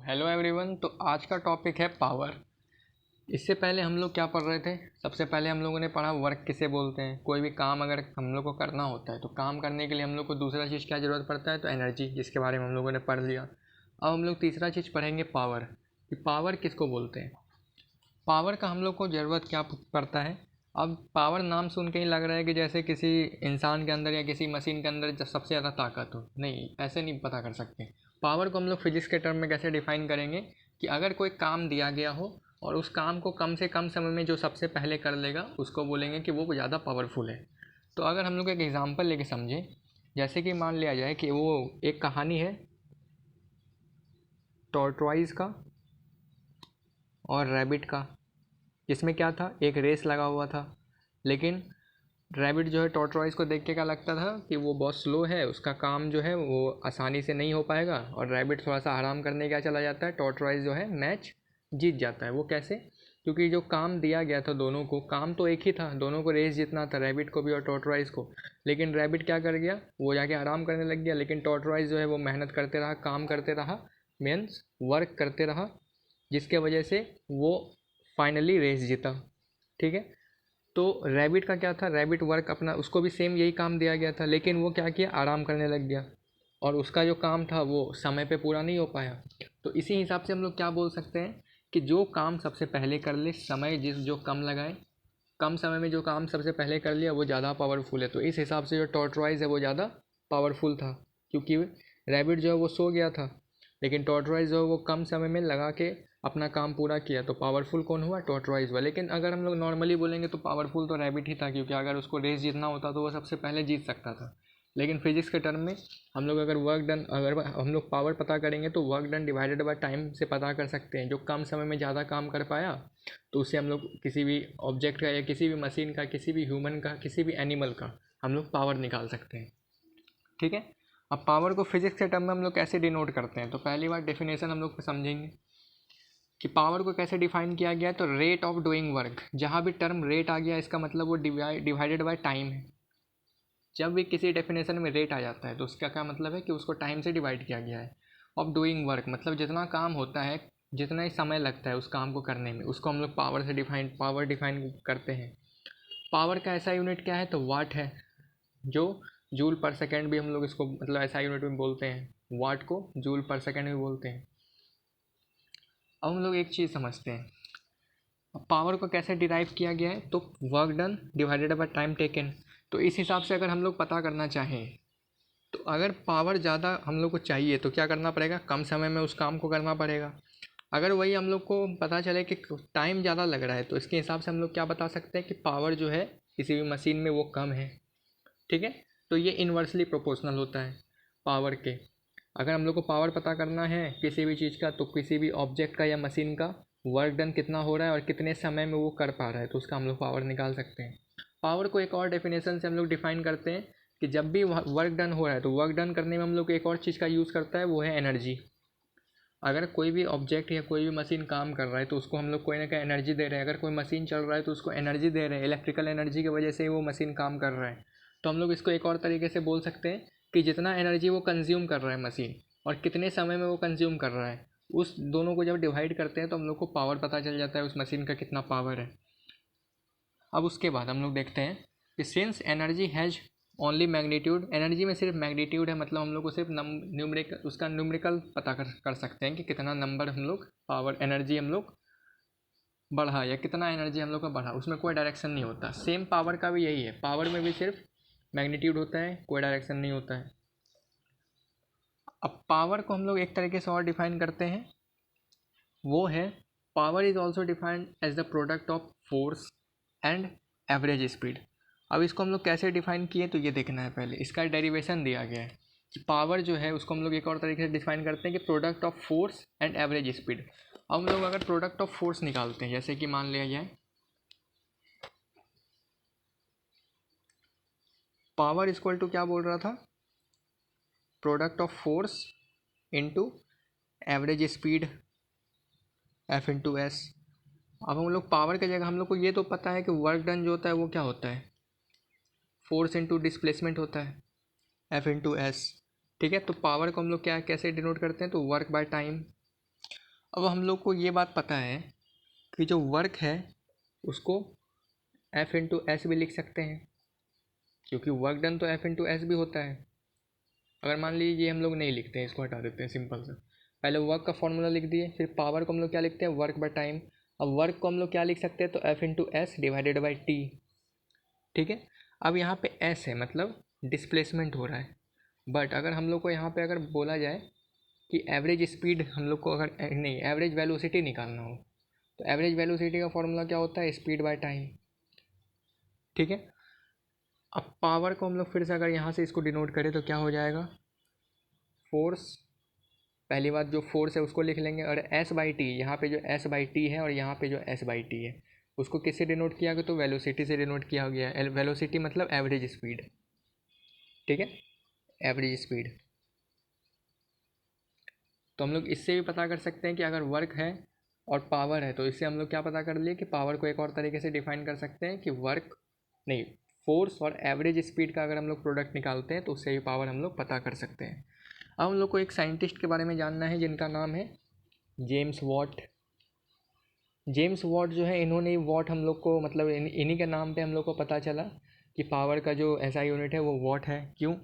Hello everyone. तो आज का टॉपिक है पावर। इससे पहले हम लोग क्या पढ़ रहे थे? सबसे पहले हम लोगों ने पढ़ा वर्क किसे बोलते हैं। कोई भी काम अगर हम लोग को करना होता है तो काम करने के लिए हम लोग को दूसरा चीज़ क्या ज़रूरत पड़ता है? तो एनर्जी, जिसके बारे में हम लोगों ने पढ़ लिया। अब हम लोग तीसरा चीज़ पढ़ेंगे पावर, कि पावर किसको बोलते हैं। पावर का हम लोग को ज़रूरत क्या पड़ता है? अब पावर नाम सुन के ही लग रहा है कि जैसे किसी इंसान के अंदर या किसी मशीन के अंदर सबसे ज़्यादा ताकत हो। नहीं, ऐसे नहीं पता कर सकते। पावर को हम लोग फिजिक्स के टर्म में कैसे डिफाइन करेंगे कि अगर कोई काम दिया गया हो और उस काम को कम से कम समय में जो सबसे पहले कर लेगा उसको बोलेंगे कि वो ज़्यादा पावरफुल है। तो अगर हम लोग एक एग्ज़ाम्पल लेके समझें, जैसे कि मान लिया जाए कि वो एक कहानी है टॉर्टोइज़ का और रैबिट का, जिसमें क्या था, एक रेस लगा हुआ था। लेकिन रैबिट जो है टॉर्टोइज़ को देख के क्या लगता था कि वो बहुत स्लो है, उसका काम जो है वो आसानी से नहीं हो पाएगा। और रैबिट थोड़ा सा आराम करने क्या चला जाता है, टॉर्टोइज़ जो है मैच जीत जाता है। वो कैसे? क्योंकि जो काम दिया गया था दोनों को, काम तो एक ही था, दोनों को रेस जीतना था, रैबिट को भी और टॉर्टोइज़ को। लेकिन रैबिट क्या कर गया, वो जाके आराम करने लग गया। लेकिन टॉर्टोइज़ जो है वो मेहनत करते रहा, काम करते रहा, मीन्स वर्क करते रहा, जिसके वजह से वो फाइनली रेस जीता। ठीक है। तो रैबिट का क्या था, रैबिट वर्क अपना, उसको भी सेम यही काम दिया गया था, लेकिन वो क्या किया, आराम करने लग गया और उसका जो काम था वो समय पे पूरा नहीं हो पाया। तो इसी हिसाब से हम लोग क्या बोल सकते हैं कि जो काम सबसे पहले कर ले, समय जो कम लगाए, कम समय में जो काम सबसे पहले कर लिया वो ज़्यादा पावरफुल है। तो इस हिसाब से जो टॉर्टोइज़ है वो ज़्यादा पावरफुल था, क्योंकि रैबिट जो है वो सो गया था, लेकिन टॉर्टोइज़ जो है वो कम समय में लगा के अपना काम पूरा किया। तो पावरफुल कौन हुआ? टॉर्टोइज़ हुआ। लेकिन अगर हम लोग नॉर्मली बोलेंगे तो पावरफुल तो रैबिट ही था, क्योंकि अगर उसको रेस जीतना होता तो वो सबसे पहले जीत सकता था। लेकिन फिजिक्स के टर्म में हम लोग अगर वर्क डन, अगर हम लोग पावर पता करेंगे तो work done divided by time से पता कर सकते हैं। जो कम समय में ज़्यादा काम कर पाया तो उससे हम लोग किसी भी ऑब्जेक्ट का या किसी भी मशीन का, किसी भी ह्यूमन का, किसी भी एनिमल का हम लोग पावर निकाल सकते हैं। ठीक है। अब पावर को फिजिक्स के टर्म में हम लोग कैसे डिनोट करते हैं? तो पहली बार डेफिनेशन हम लोग समझेंगे कि पावर को कैसे डिफाइन किया गया है। तो रेट ऑफ डूइंग वर्क, जहाँ भी टर्म रेट आ गया इसका मतलब वो डिवाइडेड बाय टाइम है। जब भी किसी डेफिनेशन में रेट आ जाता है तो उसका क्या मतलब है कि उसको टाइम से डिवाइड किया गया है। ऑफ डूइंग वर्क मतलब जितना काम होता है, जितना ही समय लगता है उस काम को करने में, उसको हम लोग पावर डिफाइन करते हैं। पावर का ऐसा यूनिट क्या है? तो वाट है, जो जूल पर सेकेंड भी हम लोग इसको मतलब ऐसा यूनिट में बोलते हैं। वाट को जूल पर सेकेंड भी बोलते हैं। अब हम लोग एक चीज़ समझते हैं, पावर को कैसे डिराइव किया गया है। तो work done divided by time taken. तो इस हिसाब से अगर हम लोग पता करना चाहें तो अगर पावर ज़्यादा हम लोग को चाहिए तो क्या करना पड़ेगा, कम समय में उस काम को करना पड़ेगा। अगर वही हम लोग को पता चले कि टाइम ज़्यादा लग रहा है तो इसके हिसाब से हम लोग क्या बता सकते हैं कि पावर जो है किसी भी मशीन में वो कम है। ठीक है। तो ये इन्वर्सली प्रोपोर्शनल होता है पावर के। अगर हम लोग को पावर पता करना है किसी भी चीज़ का, तो किसी भी ऑब्जेक्ट का या मशीन का वर्क डन कितना हो रहा है और कितने समय में वो कर पा रहा है, तो उसका हम लोग पावर निकाल सकते हैं। पावर को एक और डेफिनेशन से हम लोग डिफाइन करते हैं कि जब भी वर्क डन हो रहा है तो वर्क डन करने में हम लोग एक और चीज़ का यूज़ करता है, वो है एनर्जी। अगर कोई भी ऑब्जेक्ट या कोई भी मशीन काम कर रहा है तो उसको हम लोग कोई ना कोई एनर्जी दे रहे हैं। अगर कोई मशीन चल रहा है तो उसको एनर्जी दे रहे हैं, इलेक्ट्रिकल एनर्जी की वजह से वो मशीन काम कर रहा है। तो हम लोग इसको एक और तरीके से बोल सकते हैं कि जितना एनर्जी वो कंज्यूम कर रहा है मशीन और कितने समय में वो कंज्यूम कर रहा है, उस दोनों को जब डिवाइड करते हैं तो हम लोग को पावर पता चल जाता है उस मशीन का कितना पावर है। अब उसके बाद हम लोग देखते हैं कि since energy has only magnitude, energy में सिर्फ मैग्नीट्यूड है, मतलब हम लोग को सिर्फ न्यूमरिकल, उसका न्यूमरिकल पता कर सकते हैं कि कितना नंबर हम लोग पावर एनर्जी हम लोग बढ़ा या कितना एनर्जी हम लोग का बढ़ा। उसमें कोई डायरेक्शन नहीं होता। सेम पावर का भी यही है, पावर में भी सिर्फ मैग्नीट्यूड होता है, कोई डायरेक्शन नहीं होता है। अब पावर को हम लोग एक तरीके से और डिफाइन करते हैं, वो है power is also defined as the product of force and average speed. अब इसको हम लोग कैसे डिफाइन किए तो ये देखना है। पहले इसका डेरिवेशन दिया गया है कि पावर जो है उसको हम लोग एक और तरीके से डिफाइन करते हैं कि product of force and average speed. अब हम लोग अगर प्रोडक्ट ऑफ फोर्स निकालते हैं, जैसे कि मान लिया जाए पावर इक्वल टू क्या बोल रहा था, product of force into average speed F into S. अब हम लोग पावर की जगह हम लोग को ये तो पता है कि वर्क डन जो होता है वो क्या होता है, फोर्स इंटू डिस्प्लेसमेंट होता है, एफ इंटू एस। ठीक है। तो पावर को हम लोग क्या कैसे डिनोट करते हैं, तो वर्क बाय टाइम। अब हम लोग को ये बात पता है कि जो वर्क है उसको F इंटू एस भी लिख सकते हैं, क्योंकि वर्क डन तो F इंटू एस भी होता है। अगर मान लीजिए हम लोग नहीं लिखते हैं, इसको हटा देते हैं सिंपल सा, पहले वर्क का फॉर्मूला लिख दिए, फिर पावर को हम लोग क्या लिखते हैं, वर्क बाय टाइम। अब वर्क को हम लोग क्या लिख सकते हैं, तो F into S divided by T. ठीक है, अब यहाँ पे एस है मतलब डिस्प्लेसमेंट हो रहा है, बट अगर हम लोग को यहाँ पे अगर बोला जाए कि एवरेज स्पीड हम लोग को अगर नहीं एवरेज वेलोसिटी निकालना हो, तो एवरेज वेलोसिटी का फॉर्मूला क्या होता है, स्पीड बाय टाइम। ठीक है, अब पावर को हम लोग फिर से अगर यहाँ से इसको डिनोट करें तो क्या हो जाएगा, फोर्स। पहली बात जो फोर्स है उसको लिख लेंगे, और एस बाई टी, यहाँ पे जो एस बाई टी है और यहाँ पे जो एस बाई टी है उसको किससे डिनोट किया गया, तो वेलोसिटी से डिनोट किया गया है। वेलोसिटी मतलब एवरेज स्पीड। ठीक है, एवरेज स्पीड। तो हम लोग इससे भी पता कर सकते हैं कि अगर वर्क है और पावर है, तो इससे हम लोग क्या पता कर लिए कि पावर को एक और तरीके से डिफाइन कर सकते हैं कि वर्क नहीं, फोर्स और एवरेज स्पीड का अगर हम लोग प्रोडक्ट निकालते हैं तो उससे भी पावर हम लोग पता कर सकते हैं। अब हम लोग को एक साइंटिस्ट के बारे में जानना है जिनका नाम है जेम्स वॉट। जेम्स वॉट जो है, इन्होंने वॉट हम लोग को मतलब इन्हीं के नाम पे हम लोग को पता चला कि पावर का जो ऐसा यूनिट है वो वॉट है। क्यों,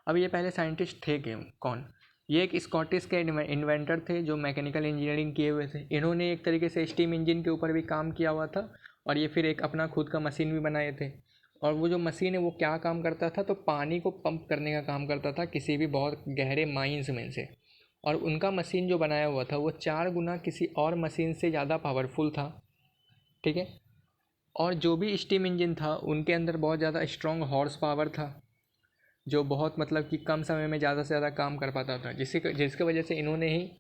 अब ये पहले साइंटिस्ट थे क्यों, कौन, ये एक स्कॉटिश के इन्वेंटर थे जो मैकेनिकल इंजीनियरिंग किए हुए थे। इन्होंने एक तरीके से स्टीम इंजन के ऊपर भी काम किया हुआ था, और ये फिर एक अपना खुद का मशीन भी बनाए थे। और वो जो मशीन है वो क्या काम करता था, तो पानी को पंप करने का काम करता था किसी भी बहुत गहरे माइंस में से। और उनका मशीन जो बनाया हुआ था वो 4 गुना किसी और मशीन से ज़्यादा पावरफुल था। ठीक है, और जो भी स्टीम इंजन था उनके अंदर बहुत ज़्यादा स्ट्रॉन्ग हॉर्स पावर था, जो बहुत मतलब कि कम समय में ज़्यादा से ज़्यादा काम कर पाता था, जिसके वजह से इन्होंने ही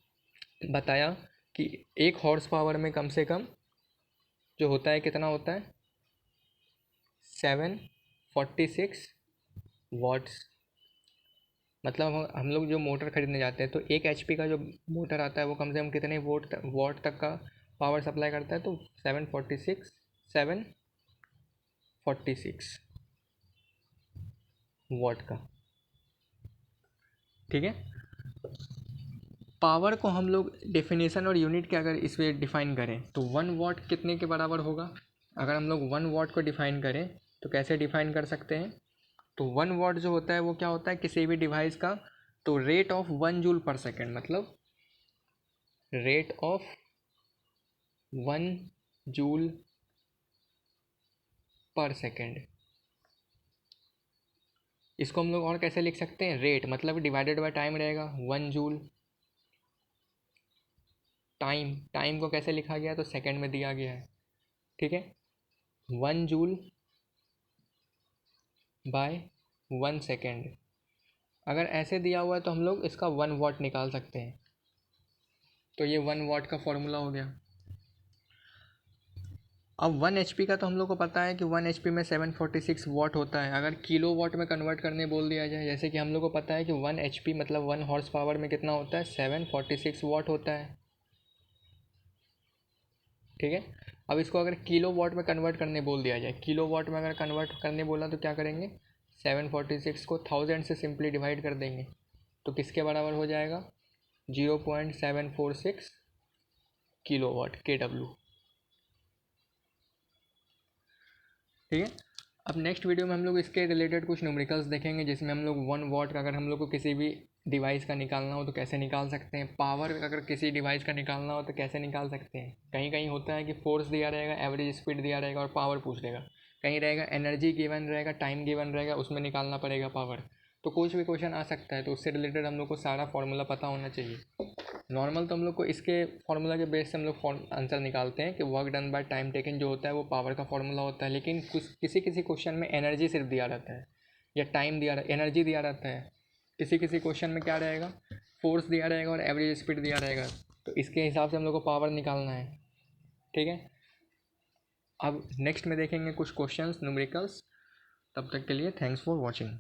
बताया कि एक हॉर्स पावर में कम से कम जो होता है कितना होता है, 746 वॉट्स। मतलब हम लोग जो मोटर खरीदने जाते हैं तो 1 HP का जो मोटर आता है वो कम से कम कितने वॉट तक का पावर सप्लाई करता है, तो 746 वॉट का। ठीक है, पावर को हम लोग डेफिनेशन और यूनिट के अगर इसमें डिफाइन करें तो 1 वॉट कितने के बराबर होगा। अगर हम लोग 1 वॉट को डिफाइन करें तो कैसे डिफाइन कर सकते हैं, तो 1 वॉट जो होता है वो क्या होता है किसी भी डिवाइस का, तो rate of 1 joule per second, मतलब rate of 1 joule per second. इसको हम लोग और कैसे लिख सकते हैं, रेट मतलब डिवाइडेड बाय टाइम रहेगा, 1 जूल। टाइम को कैसे लिखा गया, तो सेकेंड में दिया गया है। ठीक है, 1 जूल बाय 1 सेकेंड। अगर ऐसे दिया हुआ है तो हम लोग इसका 1 वॉट निकाल सकते हैं, तो ये 1 वॉट का फॉर्मूला हो गया। अब 1 HP का तो हम लोग को पता है कि 1 HP में 746 वॉट होता है। अगर किलो वॉट में कन्वर्ट करने बोल दिया जाए, जैसे कि हम लोग को पता है कि 1 HP मतलब 1 हॉर्स पावर में कितना होता है, 746 वॉट होता है। ठीक है, अब इसको अगर किलो वॉट में कन्वर्ट करने बोल दिया जाए, किलो वॉट में अगर कन्वर्ट करने बोला तो क्या करेंगे, 746 को 1000 से सिंपली डिवाइड कर देंगे, तो किसके बराबर हो जाएगा, 0.746 किलो वाट KW। ठीक है, अब नेक्स्ट वीडियो में हम लोग इसके रिलेटेड कुछ न्यूमेरिकल्स देखेंगे, जिसमें हम लोग 1 वॉट का अगर हम लोग को किसी भी डिवाइस का निकालना हो तो कैसे निकाल सकते हैं, पावर अगर किसी डिवाइस का निकालना हो तो कैसे निकाल सकते हैं। कहीं कहीं होता है कि फोर्स दिया रहेगा, एवरेज स्पीड दिया रहेगा और पावर पूछ लेगा, कहीं रहेगा एनर्जी गिवन रहेगा, टाइम गिवन रहेगा, उसमें निकालना पड़ेगा पावर। तो कुछ भी क्वेश्चन आ सकता है, तो उससे रिलेटेड हम लोग को सारा फॉर्मूला पता होना चाहिए। नॉर्मल तो हम लोग को इसके फार्मूला के बेस से हम लोग आंसर निकालते हैं कि work done by time taken जो होता है वो पावर का फार्मूला होता है, लेकिन कुछ किसी किसी क्वेश्चन में एनर्जी सिर्फ दिया रहता है या टाइम दिया एनर्जी दिया रहता है। किसी किसी क्वेश्चन में क्या रहेगा, फोर्स दिया रहेगा और एवरेज स्पीड दिया रहेगा, तो इसके हिसाब से हम लोग को पावर निकालना है। ठीक है, अब नेक्स्ट में देखेंगे कुछ क्वेश्चंस न्यूमेरिकल्स। तब तक के लिए थैंक्स फॉर वॉचिंग।